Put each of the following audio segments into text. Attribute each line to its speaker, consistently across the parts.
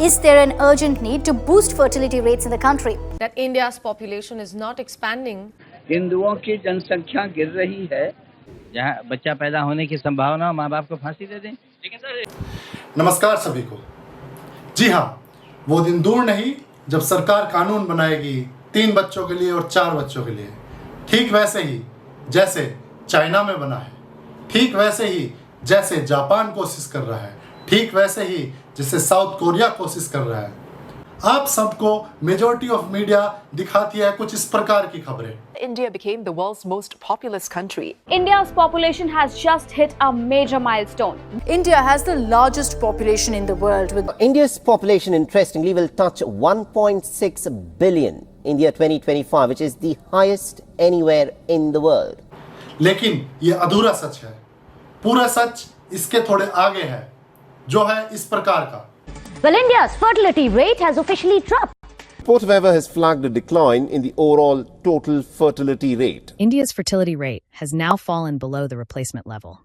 Speaker 1: Is there an urgent need to boost fertility rates in the country?
Speaker 2: That India's population is not expanding.
Speaker 3: हिंदुओं की जनसंख्या गिर रही है।
Speaker 4: जहाँ बच्चा पैदा होने की संभावना, माँ बाप को फांसी दे दें। लेकिन सर,
Speaker 5: नमस्कार सभी को। जी हाँ, वो दिन दूर नहीं जब सरकार कानून बनाएगी 3 बच्चों के लिए और 4 बच्चों के लिए। ठीक वैसे ही जैसे चाइना में बना है, ठीक वैसे ही जैसे जापान कोशिश कर रहा है, ठीक वैसे ही जैसे साउथ कोरिया कोशिश कर रहा है। आप सबको मेजॉरिटी ऑफ मीडिया दिखाती है कुछ इस प्रकार की खबरें।
Speaker 6: India became the world's most populous country.
Speaker 7: India's population has just hit a major milestone.
Speaker 1: India has the largest population in the world with
Speaker 8: India's population, interestingly, will touch 1.6 billion in the year 2025, which is the highest anywhere in the world.
Speaker 5: लेकिन ये अधूरा सच है। पूरा सच इसके थोड़े आगे है, जो है इस प्रकार का।
Speaker 7: Well, India's fertility rate has officially dropped.
Speaker 9: Report, however, has flagged a decline in the overall total fertility rate.
Speaker 10: India's fertility rate has now fallen below the replacement level.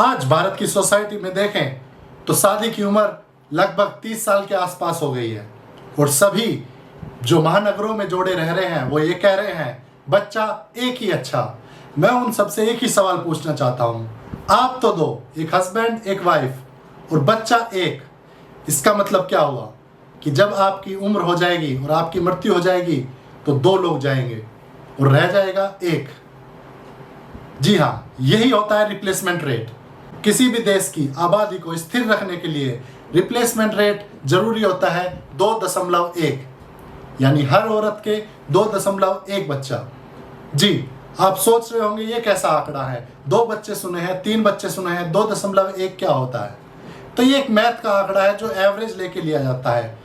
Speaker 5: आज भारत की सोसाइटी में देखें तो शादी की उम्र लगभग 30 साल के आसपास हो गई है और सभी जो महानगरों में जोड़े रह रहे हैं वो ये कह रहे हैं बच्चा एक ही अच्छा। मैं उन सबसे एक ही सवाल पूछना चाहता हूँ, आप तो दो, एक हस्बैंड एक वाइफ और बच्चा एक। इसका मतलब क्या हुआ कि जब आपकी उम्र हो जाएगी और आपकी मृत्यु हो जाएगी तो 2 लोग जाएंगे और रह जाएगा एक। जी हाँ, यही होता है रिप्लेसमेंट रेट। किसी भी देश की आबादी को स्थिर रखने के लिए रिप्लेसमेंट रेट जरूरी होता है 2.1, यानी हर औरत के 2.1 बच्चा। जी, आप सोच रहे होंगे ये कैसा आंकड़ा है, 2 बच्चे सुने हैं, 3 बच्चे सुने हैं, 2.1 क्या होता है? तो ये एक मैथ का आंकड़ा है जो एवरेज लेके लिया जाता है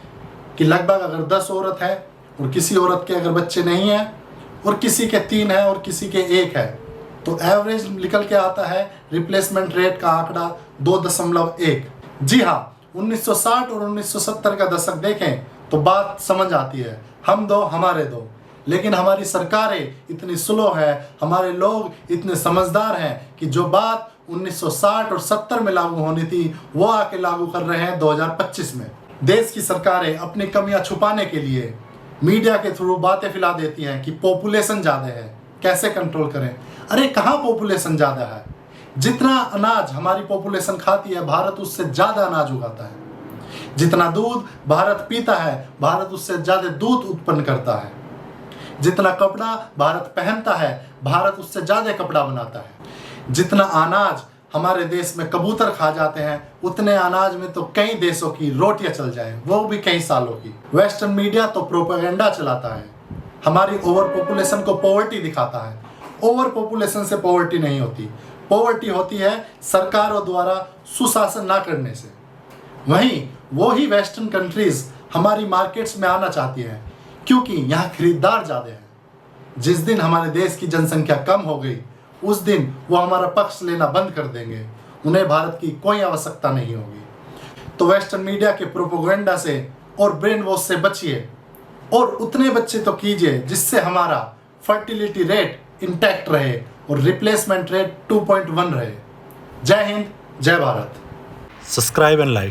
Speaker 5: कि लगभग अगर 10 औरत है और किसी औरत के अगर बच्चे नहीं हैं और किसी के 3 है और किसी के 1 है तो एवरेज निकल के आता है रिप्लेसमेंट रेट का आंकड़ा 2.1। जी हाँ, 1960 और 1970 का दशक देखें तो बात समझ आती है, हम 2 हमारे 2। लेकिन हमारी सरकारें इतनी स्लो है, हमारे लोग इतने समझदार हैं कि जो बात 1960 और 70 में लागू होनी थी वो आके लागू कर रहे हैं 2025 में। देश की सरकारें अपनी कमियां छुपाने के लिए मीडिया के थ्रू बातें फैला देती हैं कि पॉपुलेशन ज़्यादा है, कैसे कंट्रोल करें। अरे कहाँ पॉपुलेशन ज़्यादा है? जितना अनाज हमारी पॉपुलेशन खाती है भारत उससे ज़्यादा अनाज उगाता है। जितना दूध भारत पीता है भारत उससे ज़्यादा दूध उत्पन्न करता है। जितना कपड़ा भारत पहनता है भारत उससे ज़्यादा कपड़ा बनाता है। जितना अनाज हमारे देश में कबूतर खा जाते हैं उतने अनाज में तो कई देशों की रोटियां चल जाएं, वो भी कई सालों की। वेस्टर्न मीडिया तो प्रोपेगेंडा चलाता है, हमारी ओवर पॉपुलेशन को पॉवर्टी दिखाता है। ओवर पॉपुलेशन से पॉवर्टी नहीं होती, पॉवर्टी होती है सरकारों द्वारा सुशासन ना करने से। वहीं वो ही वेस्टर्न कंट्रीज हमारी मार्केट्स में आना चाहती हैं क्योंकि यहाँ खरीदार ज़्यादा हैं। जिस दिन हमारे देश की जनसंख्या कम हो गई उस दिन वो हमारा पक्ष लेना बंद कर देंगे, उन्हें भारत की कोई आवश्यकता नहीं होगी। तो वेस्टर्न मीडिया के प्रोपेगेंडा से और ब्रेन वॉश से बचिए और उतने बच्चे तो कीजिए जिससे हमारा फर्टिलिटी रेट इंटैक्ट रहे और रिप्लेसमेंट रेट 2.1 रहे। जय हिंद, जय भारत।
Speaker 11: Subscribe and like.